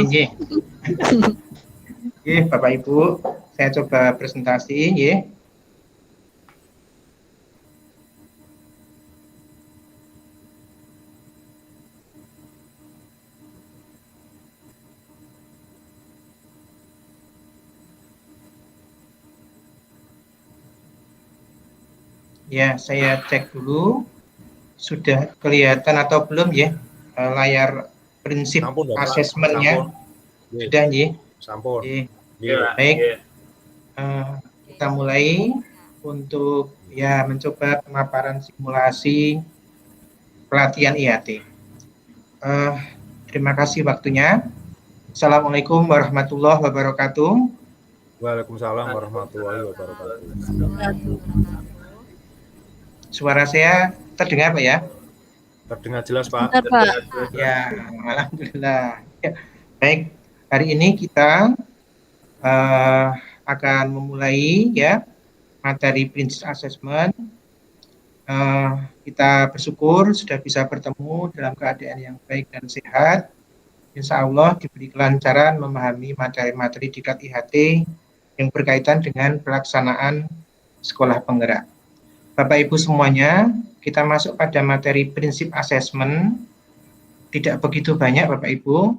nggih. Nggih, Bapak Ibu, saya coba presentasi nggih. Ya, saya cek dulu sudah kelihatan atau belum ya layar prinsip asesmennya. Sudah nggih. Sampun. Baik. Kita mulai untuk ya mencoba pemaparan simulasi pelatihan IAT. Terima kasih waktunya. Assalamualaikum warahmatullahi wabarakatuh. Waalaikumsalam warahmatullahi wabarakatuh. Suara saya terdengar Pak ya? Terdengar jelas Pak. Ya, alhamdulillah. Ya. Baik, hari ini kita akan memulai ya materi prinsip assessment. Kita bersyukur sudah bisa bertemu dalam keadaan yang baik dan sehat. Insya Allah diberi kelancaran memahami materi-materi diklat IHT yang berkaitan dengan pelaksanaan sekolah penggerak. Bapak Ibu semuanya, kita masuk pada materi prinsip assessment. Tidak begitu banyak Bapak Ibu,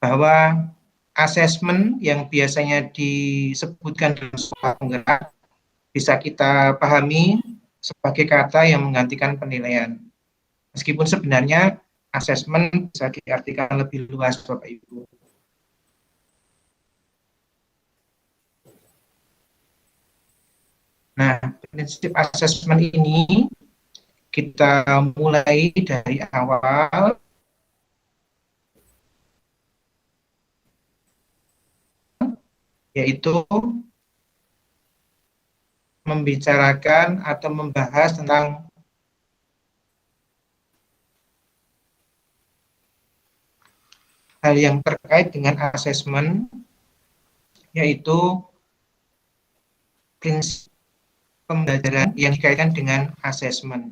bahwa assessment yang biasanya disebutkan dalam sekolah penggerak bisa kita pahami sebagai kata yang menggantikan penilaian. Meskipun sebenarnya assessment bisa diartikan lebih luas Bapak Ibu. Nah, prinsip assessment ini kita mulai dari awal yaitu membicarakan atau membahas tentang hal yang terkait dengan asesmen, yaitu prinsip pembelajaran yang dikaitkan dengan asesmen.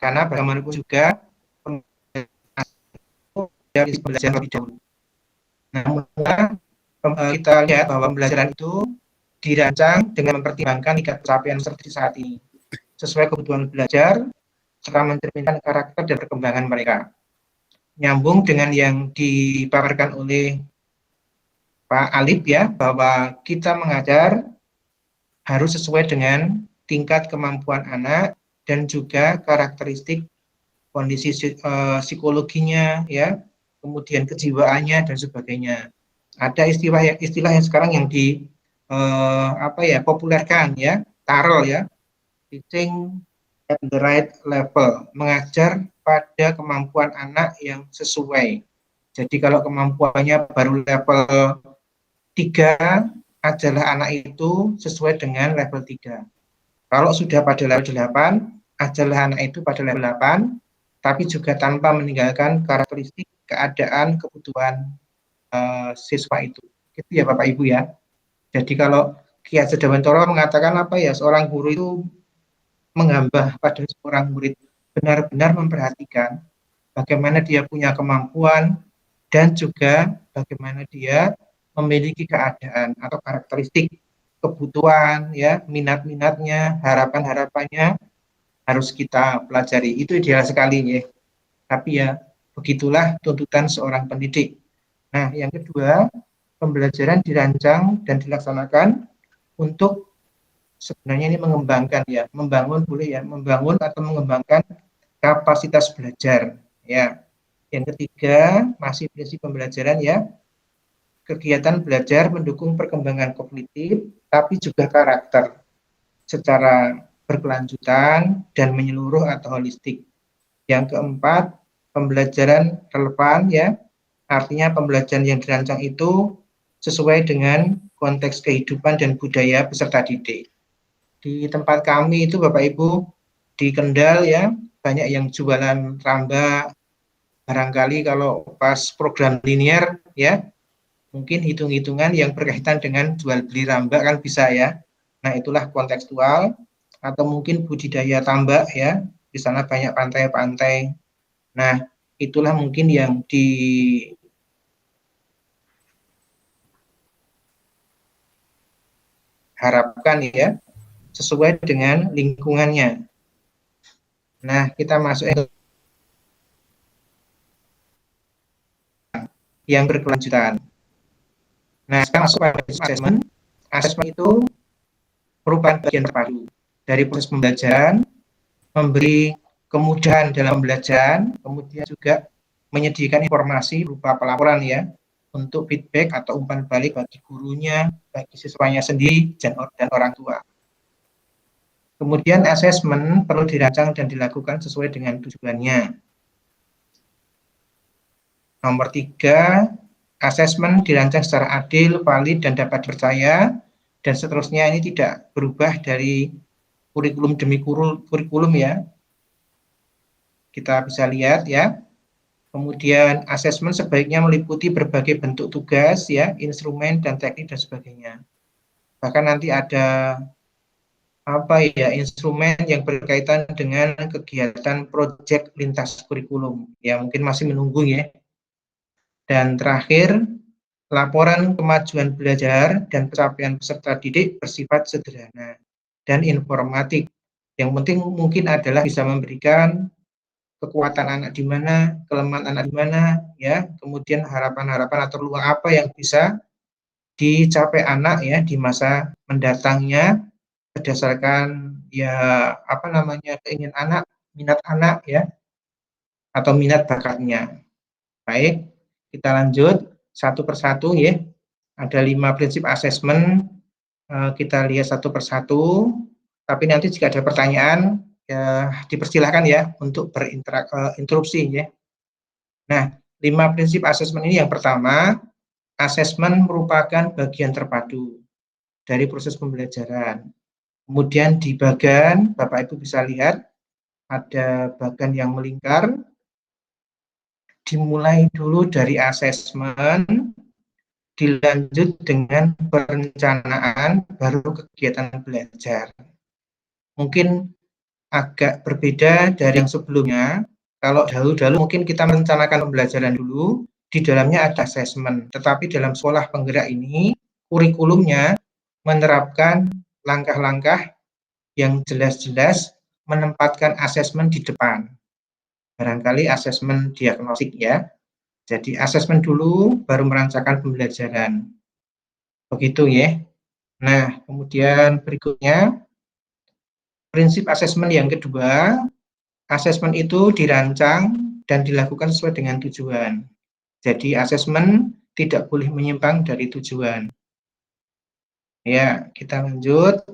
Karena bagaimanapun juga pembelajaran lebih dahulu. Namun kita lihat bahwa pembelajaran itu dirancang dengan mempertimbangkan tingkat capaian seperti saat ini, sesuai kebutuhan belajar, serta mencerminkan karakter dan perkembangan mereka. Nyambung dengan yang dipaparkan oleh Pak Alip ya, bahwa kita mengajar harus sesuai dengan tingkat kemampuan anak dan juga karakteristik kondisi psikologinya ya, kemudian kejiwaannya dan sebagainya. Ada istilah yang sekarang yang populerkan ya, TARL ya, teaching at the right level, mengajar pada kemampuan anak yang sesuai. Jadi kalau kemampuannya baru level 3, ajarlah anak itu sesuai dengan level 3. Kalau sudah pada level 8, ajarlah anak itu pada level 8, tapi juga tanpa meninggalkan karakteristik keadaan kebutuhan siswa itu. Gitu ya Bapak Ibu ya. Jadi kalau Ki Hajar Dewantara mengatakan seorang guru itu menghamba pada seorang murid, benar-benar memperhatikan bagaimana dia punya kemampuan dan juga bagaimana dia memiliki keadaan atau karakteristik kebutuhan ya, minat-minatnya, harapan-harapannya harus kita pelajari. Itu ideal sekali ya. Tapi ya begitulah tuntutan seorang pendidik. Nah, yang kedua, pembelajaran dirancang dan dilaksanakan untuk sebenarnya ini mengembangkan ya, membangun atau mengembangkan kapasitas belajar ya. Yang ketiga, masih prinsip pembelajaran ya, kegiatan belajar mendukung perkembangan kognitif tapi juga karakter secara berkelanjutan dan menyeluruh atau holistik. Yang keempat, pembelajaran relevan ya, artinya pembelajaran yang dirancang itu sesuai dengan konteks kehidupan dan budaya peserta didik. Di tempat kami itu Bapak Ibu di Kendal ya, banyak yang jualan ramba. Barangkali kalau pas program linear ya, mungkin hitung-hitungan yang berkaitan dengan jual beli ramba kan bisa ya. Nah, itulah kontekstual. Atau mungkin budidaya tambak ya, di sana banyak pantai-pantai. Nah, itulah mungkin yang diharapkan ya sesuai dengan lingkungannya. Nah, kita masuk yang berkelanjutan. Nah, sekarang masuk pada asesmen. Asesmen itu merupakan bagian terpadu dari proses pembelajaran, memberi kemudahan dalam pembelajaran, kemudian juga menyediakan informasi berupa pelaporan ya, untuk feedback atau umpan balik bagi gurunya, bagi siswanya sendiri, dan orang tua. Kemudian asesmen perlu dirancang dan dilakukan sesuai dengan tujuannya. Nomor 3, asesmen dirancang secara adil, valid, dan dapat dipercaya, dan seterusnya ini tidak berubah dari kurikulum demi kurikulum ya. Kita bisa lihat ya. Kemudian asesmen sebaiknya meliputi berbagai bentuk tugas ya, instrumen dan teknik dan sebagainya. Bahkan nanti ada instrumen yang berkaitan dengan kegiatan proyek lintas kurikulum. Ya, mungkin masih menunggu ya. Dan terakhir, laporan kemajuan belajar dan pencapaian peserta didik bersifat sederhana dan informatif. Yang penting mungkin adalah bisa memberikan kekuatan anak di mana, kelemahan anak di mana, ya, kemudian harapan-harapan atau peluang apa yang bisa dicapai anak ya di masa mendatangnya berdasarkan ya keinginan anak, minat anak ya, atau minat bakatnya. Baik, kita lanjut satu persatu ya. Ada 5 prinsip asesmen, kita lihat satu persatu. Tapi nanti jika ada pertanyaan ya dipersilahkan ya untuk interupsi ya. Nah, 5 prinsip asesmen ini yang pertama, asesmen merupakan bagian terpadu dari proses pembelajaran. Kemudian di bagan, Bapak Ibu bisa lihat ada bagan yang melingkar, dimulai dulu dari asesmen, dilanjut dengan perencanaan, baru kegiatan belajar. Mungkin agak berbeda dari yang sebelumnya. Kalau dahulu mungkin kita merencanakan pembelajaran dulu, di dalamnya ada asesmen. Tetapi dalam sekolah penggerak ini, kurikulumnya menerapkan langkah-langkah yang jelas-jelas menempatkan asesmen di depan. Barangkali asesmen diagnostik ya. Jadi asesmen dulu, baru merancangkan pembelajaran. Begitu ya. Nah, kemudian berikutnya, prinsip asesmen yang kedua, asesmen itu dirancang dan dilakukan sesuai dengan tujuan. Jadi asesmen tidak boleh menyimpang dari tujuan. Ya, kita lanjut.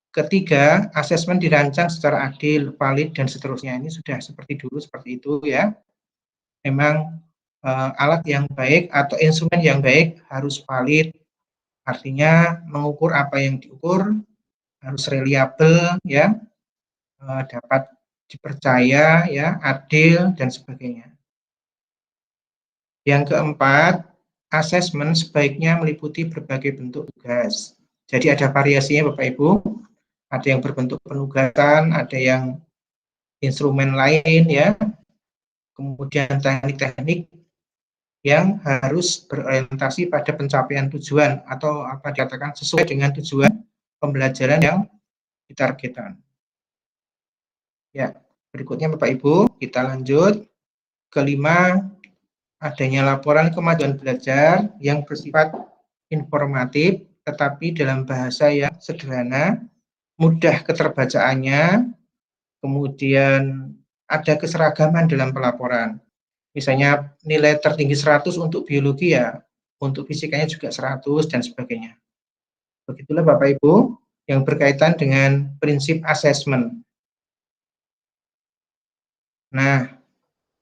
Ketiga, asesmen dirancang secara adil, valid, dan seterusnya. Ini sudah seperti dulu, seperti itu ya. Memang alat yang baik atau instrumen yang baik harus valid, artinya mengukur apa yang diukur, harus reliable ya, dapat dipercaya ya, adil, dan sebagainya. Yang keempat, asesmen sebaiknya meliputi berbagai bentuk tugas. Jadi ada variasinya Bapak Ibu, ada yang berbentuk penugasan, ada yang instrumen lain ya, kemudian teknik-teknik yang harus berorientasi pada pencapaian tujuan atau apa dikatakan sesuai dengan tujuan pembelajaran yang ditargetkan. Ya, berikutnya Bapak Ibu, kita lanjut. Kelima, adanya laporan kemajuan belajar yang bersifat informatif tetapi dalam bahasa yang sederhana, mudah keterbacaannya, kemudian ada keseragaman dalam pelaporan. Misalnya nilai tertinggi 100 untuk biologi ya, untuk fisikanya juga 100 dan sebagainya. Begitulah Bapak Ibu yang berkaitan dengan prinsip asesmen. Nah,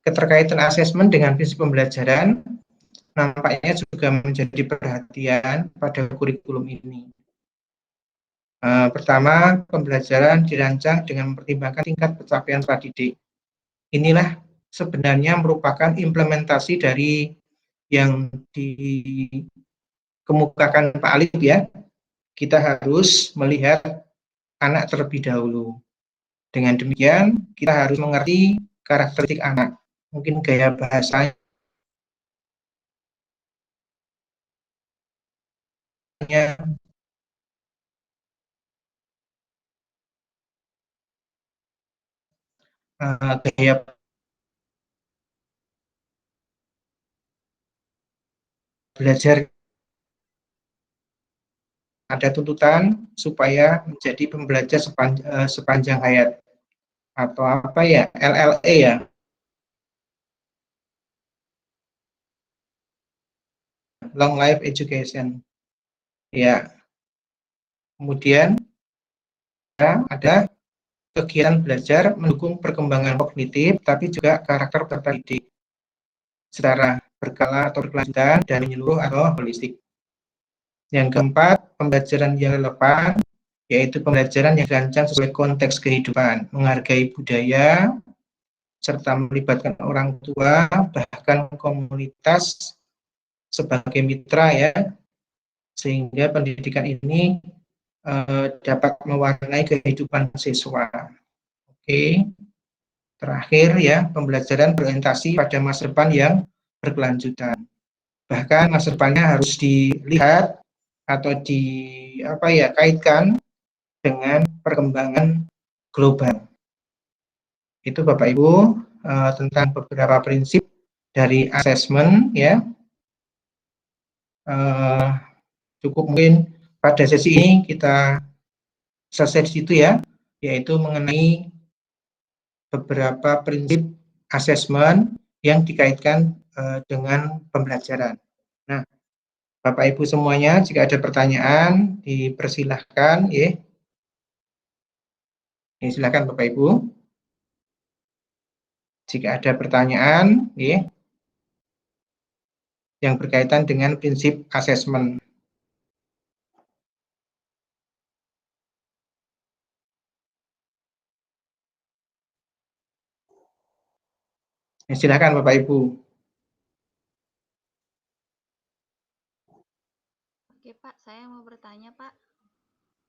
keterkaitan asesmen dengan prinsip pembelajaran nampaknya juga menjadi perhatian pada kurikulum ini. Pertama, pembelajaran dirancang dengan mempertimbangkan tingkat pencapaian didik. Inilah sebenarnya merupakan implementasi dari yang dikemukakan Pak Alif ya. Kita harus melihat anak terlebih dahulu. Dengan demikian, kita harus mengerti karakteristik anak. Mungkin gaya bahasanya gaya belajar, ada tuntutan supaya menjadi pembelajar sepanjang hayat, atau apa ya, LLE ya, long life education ya. Kemudian ya, ada kegiatan belajar mendukung perkembangan kognitif tapi juga karakter peserta didik secara berkala atau berkelanjutan dan menyeluruh atau holistik. Yang keempat, pembelajaran yang relevan, yaitu pembelajaran yang dirancang sesuai konteks kehidupan, menghargai budaya, serta melibatkan orang tua, bahkan komunitas sebagai mitra ya, sehingga pendidikan ini dapat mewarnai kehidupan siswa. Oke, terakhir ya, pembelajaran berorientasi pada masa depan yang berkelanjutan. Bahkan masa depannya harus dilihat atau kaitkan dengan perkembangan global. Itu Bapak Ibu tentang beberapa prinsip dari asesmen ya. Cukup mungkin pada sesi ini kita selesai di situ ya, yaitu mengenai beberapa prinsip asesmen yang dikaitkan dengan pembelajaran. Nah, Bapak Ibu semuanya, jika ada pertanyaan dipersilahkan ya. Silakan Bapak Ibu. Jika ada pertanyaan ya, yang berkaitan dengan prinsip asesmen. Silakan Bapak Ibu. Oke Pak, saya mau bertanya Pak.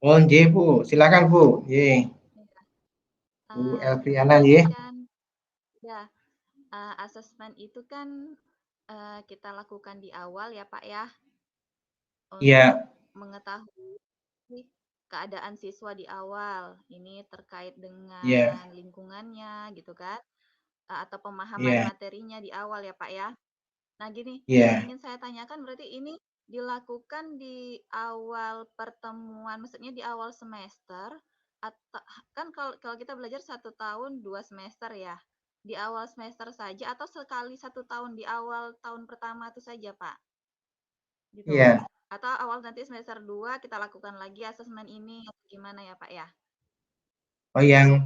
Oh, nggih Bu, silakan Bu. Nggih. Bu Elviana nggih. Kan ya, asesmen itu kan kita lakukan di awal ya Pak ya, untuk mengetahui keadaan siswa di awal. Ini terkait dengan lingkungannya gitu kan, atau pemahaman materinya di awal ya Pak ya. Nah gini, yang ingin saya tanyakan berarti ini dilakukan di awal pertemuan, maksudnya di awal semester, atau kan kalau kita belajar 1 tahun 2 semester ya, di awal semester saja atau sekali 1 tahun di awal tahun pertama itu saja Pak? Gitu. Atau awal nanti semester 2 kita lakukan lagi asesmen ini, atau gimana ya Pak ya? Oh yang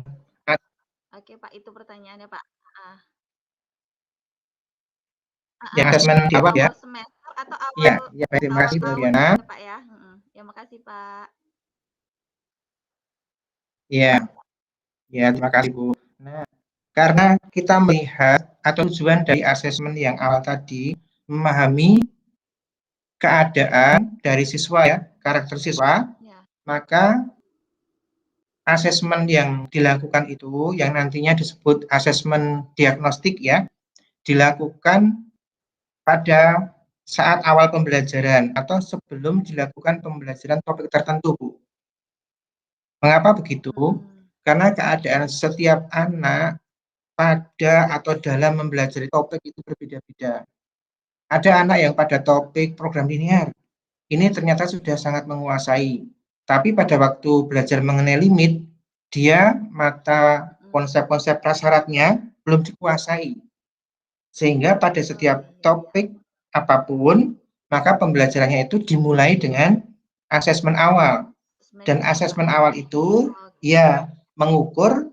Oke Pak, itu pertanyaannya Pak. Yang asesmen di awal ya. Semester atau awal Iya, terima kasih Bu Elviana. Ya Pak ya. Ya makasih Pak. Iya. Ya, terima kasih Bu. Nah, karena kita melihat atau tujuan dari asesmen yang awal tadi memahami keadaan dari siswa ya, karakter siswa, maka asesmen yang dilakukan itu yang nantinya disebut asesmen diagnostik ya, dilakukan pada saat awal pembelajaran atau sebelum dilakukan pembelajaran topik tertentu, Bu. Mengapa begitu? Karena keadaan setiap anak pada atau dalam mempelajari topik itu berbeda-beda. Ada anak yang pada topik program linear, ini ternyata sudah sangat menguasai. Tapi pada waktu belajar mengenai limit, dia mata konsep-konsep prasyaratnya belum dikuasai. Sehingga pada setiap topik apapun, maka pembelajarannya itu dimulai dengan asesmen awal. Dan asesmen awal itu ya mengukur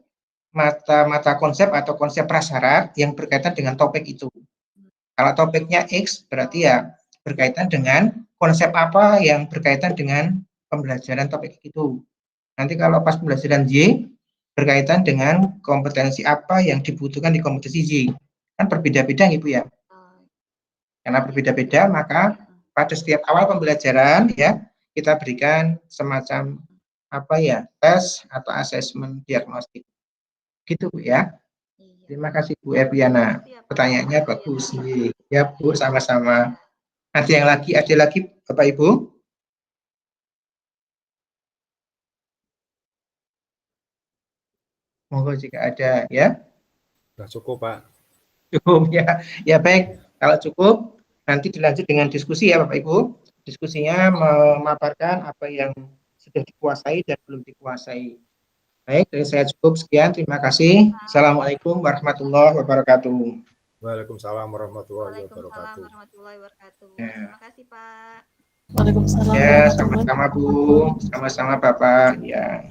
mata konsep atau konsep prasyarat yang berkaitan dengan topik itu. Kalau topiknya X berarti ya berkaitan dengan konsep apa yang berkaitan dengan pembelajaran topik itu. Nanti kalau pas pembelajaran Y berkaitan dengan kompetensi apa yang dibutuhkan di kompetensi Y. Kan berbeda-beda Ibu ya. Karena berbeda-beda maka pada setiap awal pembelajaran ya kita berikan semacam tes atau asesmen diagnostik. Gitu Bu ya. Terima kasih Bu Elviana. Pertanyaannya bagus. Ya Bu, sama-sama. Ada lagi Bapak Ibu? Monggo jika ada ya. Sudah cukup, Pak. Cukup ya. Ya baik, kalau cukup nanti dilanjut dengan diskusi ya Bapak Ibu. Diskusinya memaparkan apa yang sudah dikuasai dan belum dikuasai. Baik, dari saya cukup sekian. Terima kasih. Assalamualaikum warahmatullahi wabarakatuh. Waalaikumsalam warahmatullahi Waalaikumsalam wabarakatuh. warahmatullahi wabarakatuh. Ya. Terima kasih, Pak. Waalaikumsalam Ya, warahmatullahi sama-sama Bu, sama-sama Bapak. Ya.